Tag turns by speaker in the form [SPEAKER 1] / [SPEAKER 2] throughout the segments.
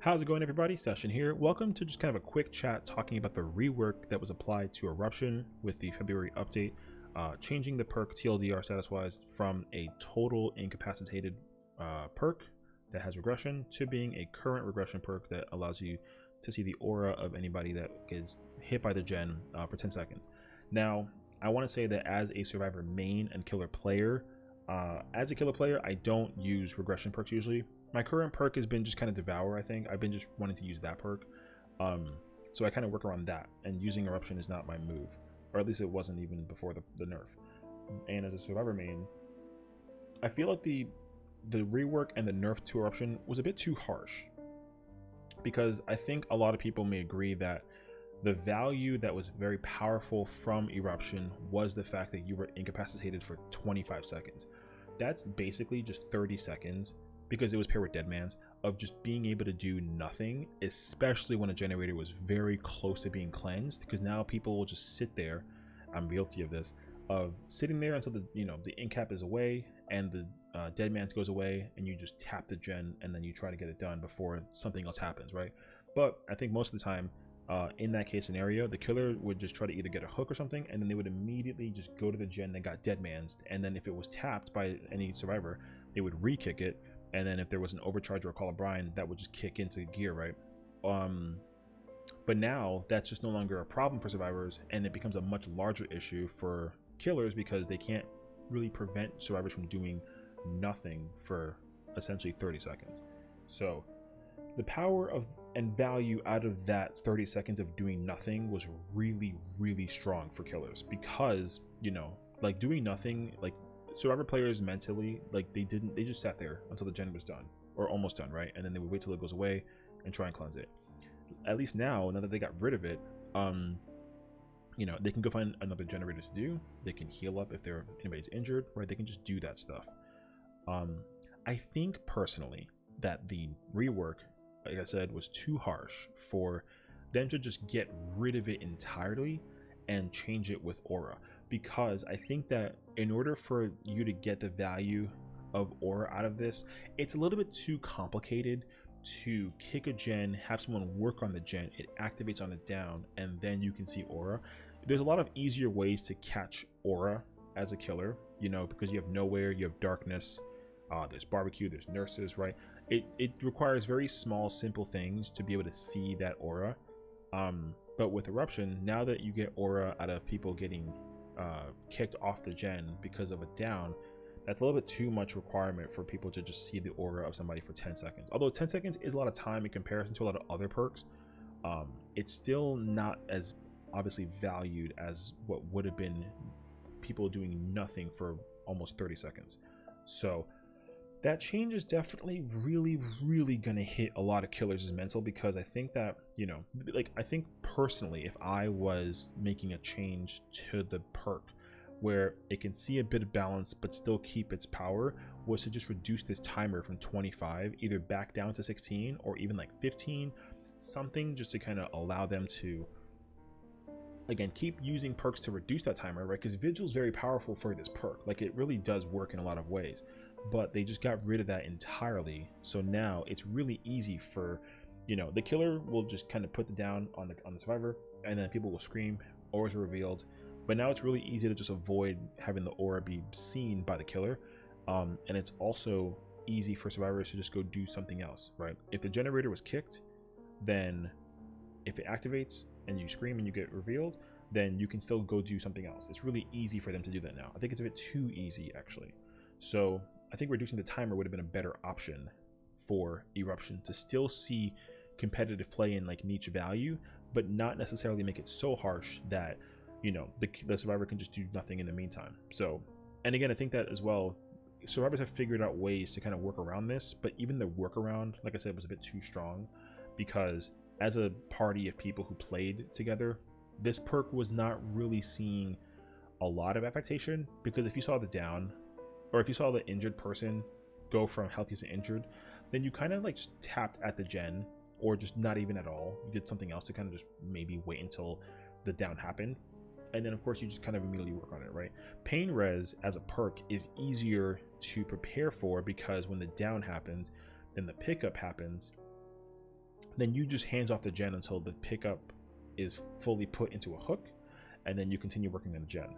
[SPEAKER 1] How's it going, everybody? Sessiion here. Welcome to just kind of a quick chat talking about the rework that was applied to Eruption with the February update, changing the perk TLDR status-wise from a total incapacitated perk that has regression to being a current regression perk that allows you to see the aura of anybody that gets hit by the gen for 10 seconds. Now, I want to say that as a survivor main and killer player, I don't use regression perks usually. My current perk has been just kind of devour. I think I've been just wanting to use that perk, so I kind of work around that, and using Eruption is not my move, or at least it wasn't even before the nerf. And as a survivor main, I feel like the rework and the nerf to Eruption was a bit too harsh, because I think a lot of people may agree that the value that was very powerful from Eruption was the fact that you were incapacitated for 25 seconds. That's basically just 30 seconds, because it was paired with Deadman's, of just being able to do nothing, especially when a generator was very close to being cleansed, because now people will just sit there. I'm guilty of this, of sitting there until the incap is away and the Deadman's goes away, and you just tap the gen and then you try to get it done before something else happens, right? But I think most of the time, in that case scenario, the killer would just try to either get a hook or something, and then they would immediately just go to the gen that got Deadman's, and then if it was tapped by any survivor, they would re-kick it. And then if there was an overcharge or a call of brine, that would just kick into gear, right? But now that's just no longer a problem for survivors, and it becomes a much larger issue for killers, because they can't really prevent survivors from doing nothing for essentially 30 seconds. So the power of and value out of that 30 seconds of doing nothing was really, really strong for killers, because like doing nothing, like survivor players mentally, like they just sat there until the gen was done or almost done, right? And then they would wait till it goes away and try and cleanse it. At least now that they got rid of it, they can go find another generator to do. They can heal up if anybody's injured, right? They can just do that stuff. I think personally that the rework, like I said, was too harsh for them to just get rid of it entirely and change it with aura, because I think that in order for you to get the value of aura out of this, it's a little bit too complicated to kick a gen, have someone work on the gen, it activates on it down, and then you can see aura. There's a lot of easier ways to catch aura as a killer, because you have nowhere, you have darkness, there's barbecue, there's nurses, right? It requires very small, simple things to be able to see that aura. But with Eruption, now that you get aura out of people getting kicked off the gen because of a down, that's a little bit too much requirement for people to just see the aura of somebody for 10 seconds. Although 10 seconds is a lot of time in comparison to a lot of other perks, it's still not as obviously valued as what would have been people doing nothing for almost 30 seconds. So that change is definitely really, really gonna hit a lot of killers' mental, because I think that, I think personally, if I was making a change to the perk where it can see a bit of balance but still keep its power, was to just reduce this timer from 25 either back down to 16 or even like 15, something just to kind of allow them to, again, keep using perks to reduce that timer, right? Because Vigil is very powerful for this perk, like it really does work in a lot of ways, but they just got rid of that entirely. So now it's really easy for, the killer will just kind of put the down on the survivor, and then people will scream, auras are revealed. But now it's really easy to just avoid having the aura be seen by the killer, and it's also easy for survivors to just go do something else, right? If the generator was kicked, then if it activates and you scream and you get revealed, then you can still go do something else. It's really easy for them to do that now. I think it's a bit too easy, actually. So I think reducing the timer would have been a better option for Eruption to still see competitive play in like niche value, but not necessarily make it so harsh that the survivor can just do nothing in the meantime. So, and again, I think that as well, survivors have figured out ways to kind of work around this, but even the workaround, like I said, was a bit too strong, because as a party of people who played together, this perk was not really seeing a lot of affectation, because if you saw the down, or if you saw the injured person go from healthy to injured, then you kind of like just tapped at the gen, or just not even at all. You did something else to kind of just maybe wait until the down happened, and then of course you just kind of immediately work on it, right? Pain res as a perk is easier to prepare for, because when the down happens, then the pickup happens, then you just hands off the gen until the pickup is fully put into a hook, and then you continue working on the gen.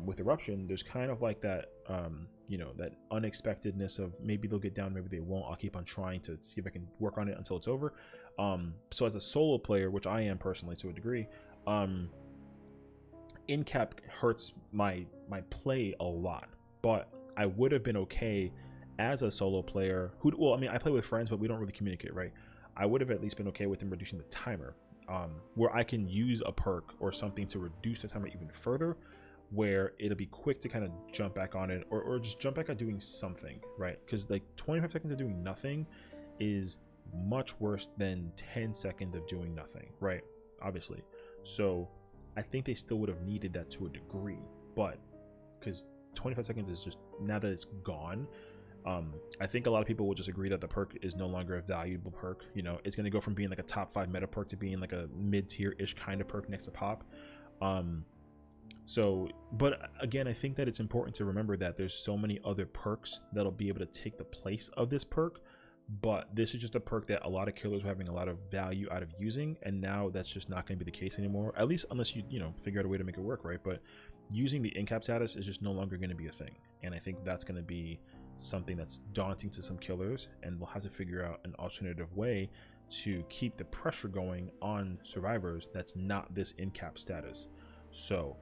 [SPEAKER 1] With Eruption, there's kind of like that, you know, that unexpectedness of maybe they'll get down, maybe they won't. I'll keep on trying to see if I can work on it until it's over. So as a solo player, which I am personally to a degree, in cap hurts my play a lot. But I would have been okay as a solo player who, well, I mean, I play with friends, but we don't really communicate, right? I would have at least been okay with them reducing the timer, where I can use a perk or something to reduce the timer even further, where it'll be quick to kind of jump back on it, or just jump back at doing something, right? Because like 25 seconds of doing nothing is much worse than 10 seconds of doing nothing, right? Obviously. So I think they still would have needed that to a degree, but because 25 seconds is just, now that it's gone, I think a lot of people will just agree that the perk is no longer a valuable perk. You know, it's going to go from being like a top 5 meta perk to being like a mid-tier ish kind of perk next to pop. So, but again, I think that it's important to remember that there's so many other perks that'll be able to take the place of this perk, but this is just a perk that a lot of killers are having a lot of value out of using, and now that's just not going to be the case anymore, at least unless you know, figure out a way to make it work, right? But using the in-cap status is just no longer going to be a thing, and I think that's going to be something that's daunting to some killers, and we'll have to figure out an alternative way to keep the pressure going on survivors that's not this in-cap status. So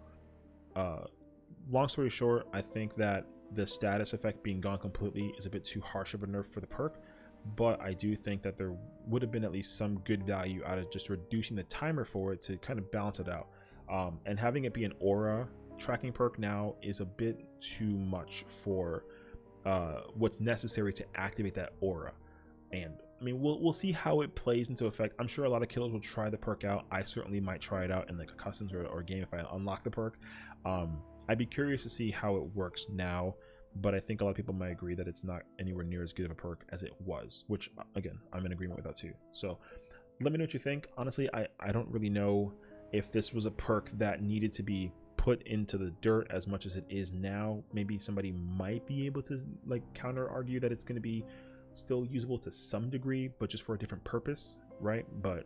[SPEAKER 1] long story short, I think that the status effect being gone completely is a bit too harsh of a nerf for the perk, but I do think that there would have been at least some good value out of just reducing the timer for it to kind of balance it out. And having it be an aura tracking perk now is a bit too much for what's necessary to activate that aura. And I mean, we'll see how it plays into effect. I'm sure a lot of killers will try the perk out. I certainly might try it out in like a customs or game if I unlock the perk. I'd be curious to see how it works now, but I think a lot of people might agree that it's not anywhere near as good of a perk as it was, which again, I'm in agreement with that too. So let me know what you think. Honestly, I don't really know if this was a perk that needed to be put into the dirt as much as it is now. Maybe somebody might be able to like counter argue that it's going to be still usable to some degree, but just for a different purpose, right? But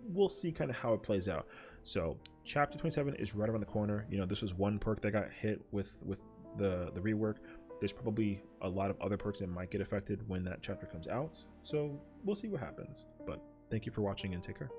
[SPEAKER 1] we'll see kind of how it plays out. So chapter 27 is right around the corner. You know, this was one perk that got hit with the rework. There's probably a lot of other perks that might get affected when that chapter comes out, so we'll see what happens. But thank you for watching and take care.